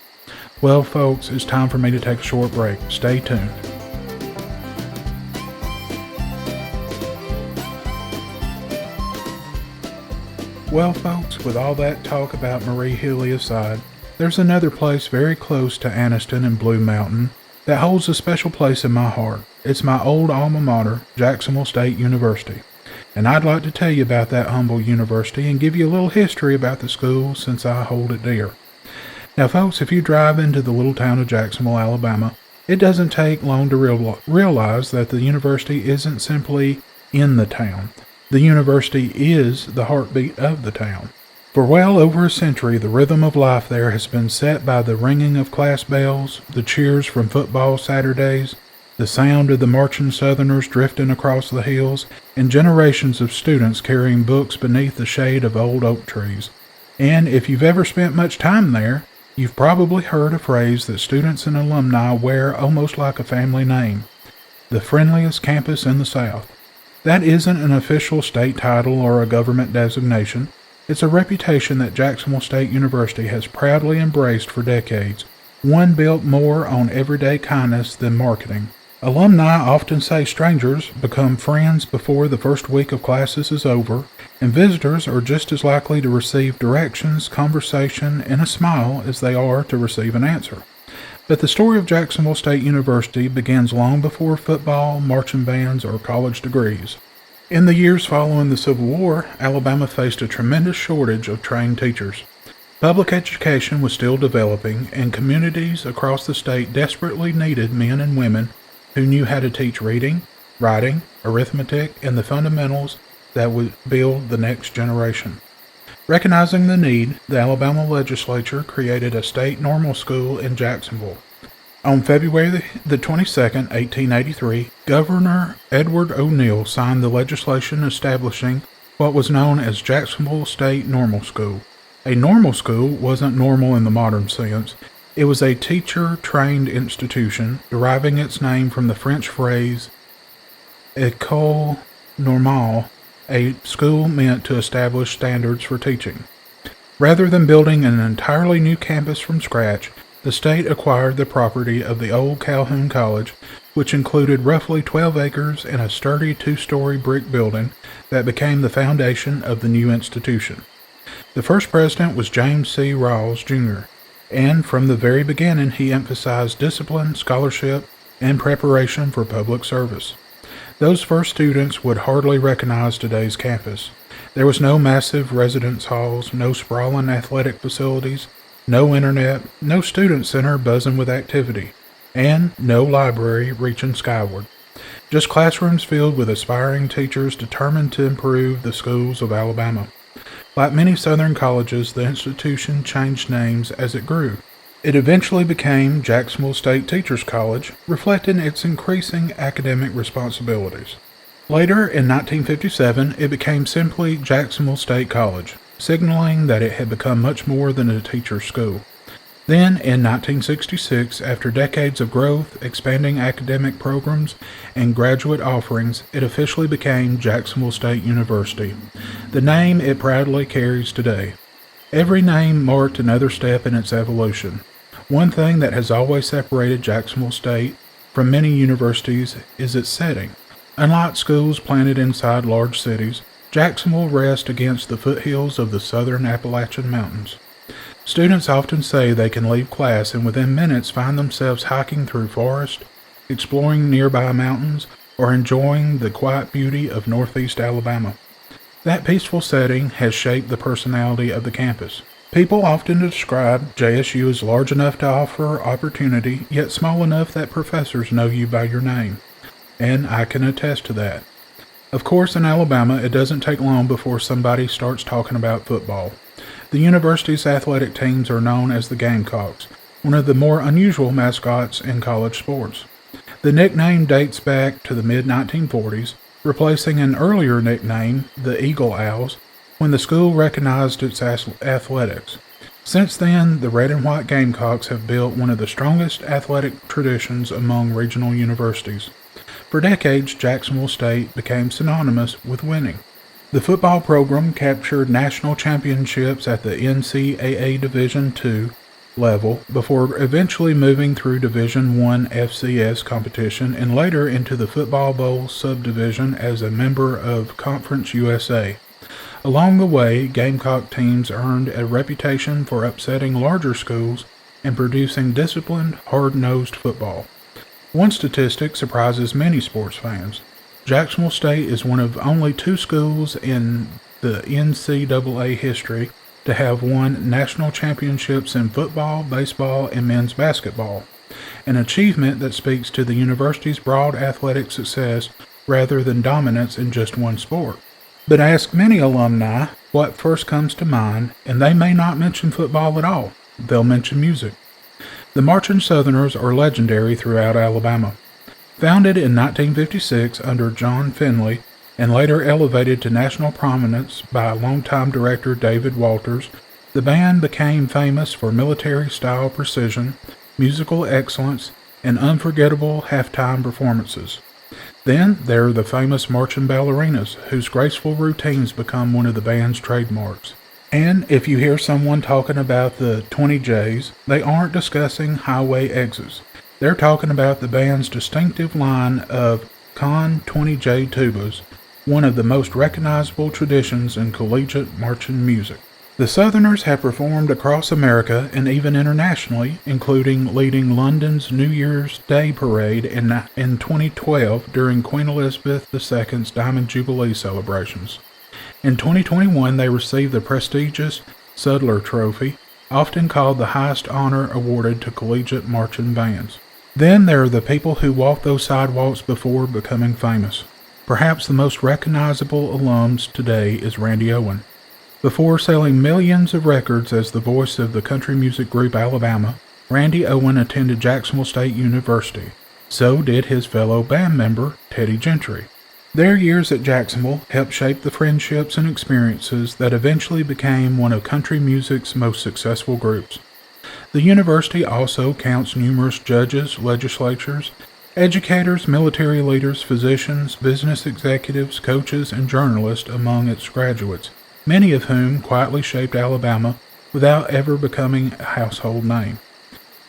Well, folks, it's time for me to take a short break. Stay tuned. Well, folks, with all that talk about Marie Hilley aside, there's another place very close to Anniston and Blue Mountain that holds a special place in my heart. It's my old alma mater, Jacksonville State University. And I'd like to tell you about that humble university and give you a little history about the school since I hold it dear. Now, folks, if you drive into the little town of Jacksonville, Alabama, it doesn't take long to realize that the university isn't simply in the town. The university is the heartbeat of the town. For well over a century, the rhythm of life there has been set by the ringing of class bells, the cheers from football Saturdays, the sound of the marching Southerners drifting across the hills, and generations of students carrying books beneath the shade of old oak trees. And if you've ever spent much time there, you've probably heard a phrase that students and alumni wear almost like a family name: the friendliest campus in the South. That isn't an official state title or a government designation. It's a reputation that Jacksonville State University has proudly embraced for decades, one built more on everyday kindness than marketing. Alumni often say strangers become friends before the first week of classes is over, and visitors are just as likely to receive directions, conversation, and a smile as they are to receive an answer. But the story of Jacksonville State University begins long before football, marching bands, or college degrees. In the years following the Civil War, Alabama faced a tremendous shortage of trained teachers. Public education was still developing, and communities across the state desperately needed men and women who knew how to teach reading, writing, arithmetic, and the fundamentals that would build the next generation. Recognizing the need, the Alabama legislature created a state normal school in Jacksonville. On February the 22nd, 1883, Governor Edward O'Neill signed the legislation establishing what was known as Jacksonville State Normal School. A normal school wasn't normal in the modern sense. It was a teacher-trained institution, deriving its name from the French phrase école normale, a school meant to establish standards for teaching. Rather than building an entirely new campus from scratch, the state acquired the property of the old Calhoun College, which included roughly 12 acres and a sturdy two-story brick building that became the foundation of the new institution. The first president was James C. Rawls, Jr., and from the very beginning he emphasized discipline, scholarship, and preparation for public service. Those first students would hardly recognize today's campus. There was no massive residence halls, no sprawling athletic facilities, no internet, no student center buzzing with activity, and no library reaching skyward. Just classrooms filled with aspiring teachers determined to improve the schools of Alabama. Like many Southern colleges, the institution changed names as it grew. It eventually became Jacksonville State Teachers College, reflecting its increasing academic responsibilities. Later, in 1957, it became simply Jacksonville State College, signaling that it had become much more than a teacher's school. Then, in 1966, after decades of growth, expanding academic programs, and graduate offerings, it officially became Jacksonville State University, the name it proudly carries today. Every name marked another step in its evolution. One thing that has always separated Jacksonville State from many universities is its setting. Unlike schools planted inside large cities, Jacksonville rests against the foothills of the southern Appalachian Mountains. Students often say they can leave class and within minutes find themselves hiking through forest, exploring nearby mountains, or enjoying the quiet beauty of northeast Alabama. That peaceful setting has shaped the personality of the campus. People often describe JSU as large enough to offer opportunity, yet small enough that professors know you by your name. And I can attest to that. Of course, in Alabama, it doesn't take long before somebody starts talking about football. The university's athletic teams are known as the Gamecocks, one of the more unusual mascots in college sports. The nickname dates back to the mid-1940s, replacing an earlier nickname, the Eagle Owls, when the school recognized its athletics. Since then, the red and white Gamecocks have built one of the strongest athletic traditions among regional universities. For decades, Jacksonville State became synonymous with winning. The football program captured national championships at the NCAA Division II level before eventually moving through Division I FCS competition and later into the Football Bowl subdivision as a member of Conference USA. Along the way, Gamecock teams earned a reputation for upsetting larger schools and producing disciplined, hard-nosed football. One statistic surprises many sports fans. Jacksonville State is one of only two schools in the NCAA history to have won national championships in football, baseball, and men's basketball, an achievement that speaks to the university's broad athletic success rather than dominance in just one sport. But ask many alumni what first comes to mind, and they may not mention football at all. They'll mention music. The Marching Southerners are legendary throughout Alabama. Founded in 1956 under John Finley and later elevated to national prominence by longtime director David Walters, the band became famous for military-style precision, musical excellence, and unforgettable halftime performances. Then there are the famous marching ballerinas, whose graceful routines become one of the band's trademarks. And if you hear someone talking about the 20 J's, they aren't discussing highway exits. They're talking about the band's distinctive line of Con 20J tubas, one of the most recognizable traditions in collegiate marching music. The Southerners have performed across America and even internationally, including leading London's New Year's Day parade in 2012 during Queen Elizabeth II's Diamond Jubilee celebrations. In 2021, they received the prestigious Sudler Trophy, often called the highest honor awarded to collegiate marching bands. Then there are the people who walked those sidewalks before becoming famous. Perhaps the most recognizable alums today is Randy Owen. Before selling millions of records as the voice of the country music group Alabama, Randy Owen attended Jacksonville State University. So did his fellow band member, Teddy Gentry. Their years at Jacksonville helped shape the friendships and experiences that eventually became one of country music's most successful groups. The university also counts numerous judges, legislators, educators, military leaders, physicians, business executives, coaches, and journalists among its graduates, many of whom quietly shaped Alabama without ever becoming a household name.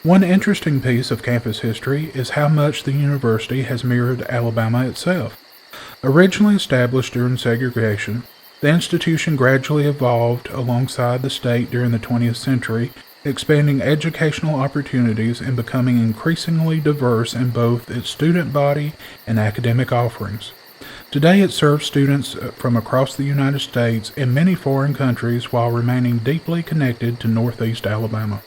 One interesting piece of campus history is how much the university has mirrored Alabama itself. Originally established during segregation, the institution gradually evolved alongside the state during the 20th century, expanding educational opportunities and becoming increasingly diverse in both its student body and academic offerings. Today it serves students from across the United States and many foreign countries while remaining deeply connected to Northeast Alabama.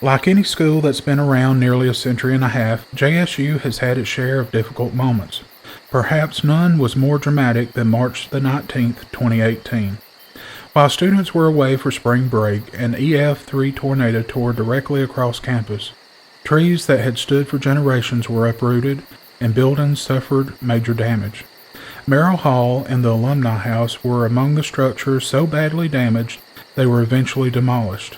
Like any school that's been around nearly a century and a half, JSU has had its share of difficult moments. Perhaps none was more dramatic than March the 19th, 2018. While students were away for spring break, an EF3 tornado tore directly across campus. Trees that had stood for generations were uprooted, and buildings suffered major damage. Merrill Hall and the Alumni House were among the structures so badly damaged they were eventually demolished.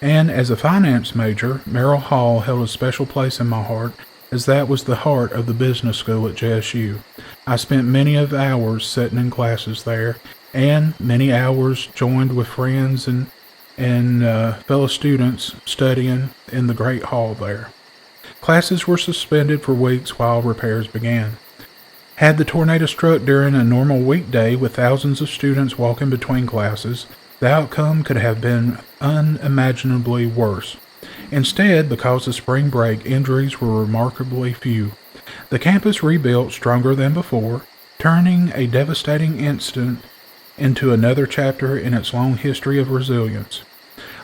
And as a finance major, Merrill Hall held a special place in my heart, as that was the heart of the business school at JSU. I spent many of hours sitting in classes there, and many hours joined with friends and fellow students studying in the great hall there. Classes were suspended for weeks while repairs began. Had the tornado struck during a normal weekday with thousands of students walking between classes, the outcome could have been unimaginably worse. Instead, because of spring break, injuries were remarkably few. The campus rebuilt stronger than before, turning a devastating incident into another chapter in its long history of resilience.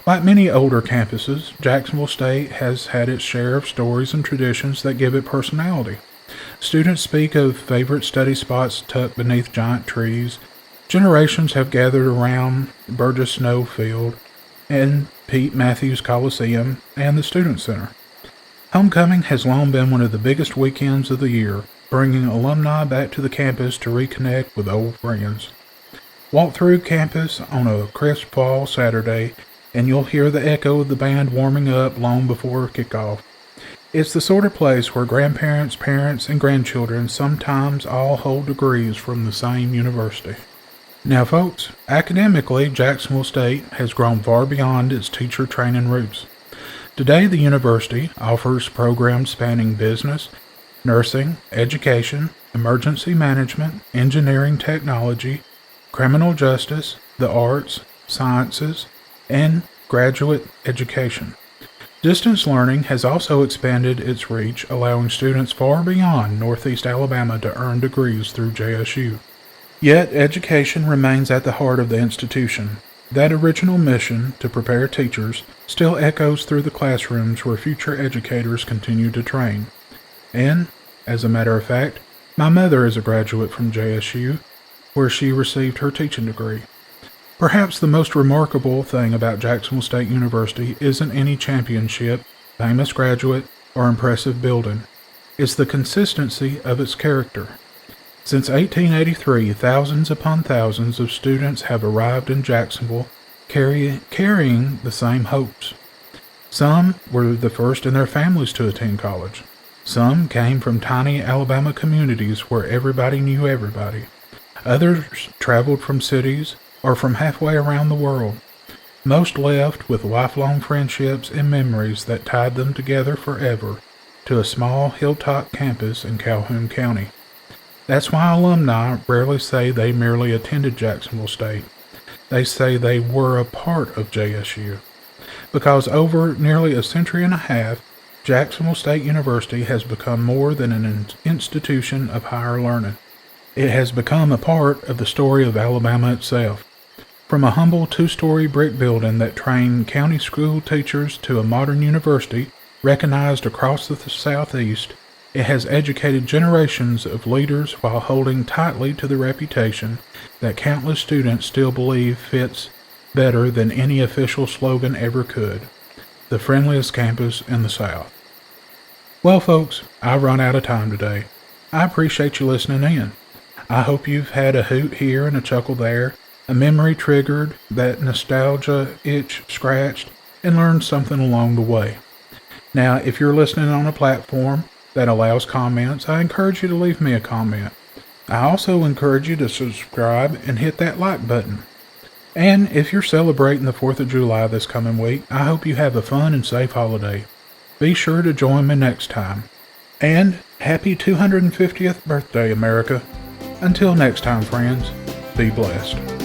Like many older campuses, Jacksonville State has had its share of stories and traditions that give it personality. Students speak of favorite study spots tucked beneath giant trees. Generations have gathered around Burgess Snow Field and Pete Matthews Coliseum and the Student Center. Homecoming has long been one of the biggest weekends of the year, bringing alumni back to the campus to reconnect with old friends. Walk through campus on a crisp fall Saturday, and you'll hear the echo of the band warming up long before kickoff. It's the sort of place where grandparents, parents, and grandchildren sometimes all hold degrees from the same university. Now folks, academically, Jacksonville State has grown far beyond its teacher training roots. Today, the university offers programs spanning business, nursing, education, emergency management, engineering technology, criminal justice, the arts, sciences, and graduate education. Distance learning has also expanded its reach, allowing students far beyond Northeast Alabama to earn degrees through JSU. Yet, education remains at the heart of the institution. That original mission to prepare teachers still echoes through the classrooms where future educators continue to train. And, as a matter of fact, my mother is a graduate from JSU, where she received her teaching degree. Perhaps the most remarkable thing about Jacksonville State University isn't any championship, famous graduate, or impressive building. It's the consistency of its character. Since 1883, thousands upon thousands of students have arrived in Jacksonville carrying the same hopes. Some were the first in their families to attend college. Some came from tiny Alabama communities where everybody knew everybody. Others traveled from cities or from halfway around the world. Most left with lifelong friendships and memories that tied them together forever to a small hilltop campus in Calhoun County. That's why alumni rarely say they merely attended Jacksonville State. they say they were a part of JSU. Because over nearly a century and a half, Jacksonville State University has become more than an institution of higher learning. It has become a part of the story of Alabama itself. From a humble two-story brick building that trained county school teachers to a modern university recognized across the Southeast, it has educated generations of leaders while holding tightly to the reputation that countless students still believe fits better than any official slogan ever could: the friendliest campus in the South. Well, folks, I've run out of time today. I appreciate you listening in. I hope you've had a hoot here and a chuckle there, a memory triggered, that nostalgia itch scratched, and learned something along the way. Now, if you're listening on a platform that allows comments, I encourage you to leave me a comment. I also encourage you to subscribe and hit that like button. And if you're celebrating the 4th of July this coming week, I hope you have a fun and safe holiday. Be sure to join me next time. And happy 250th birthday, America. Until next time, friends, be blessed.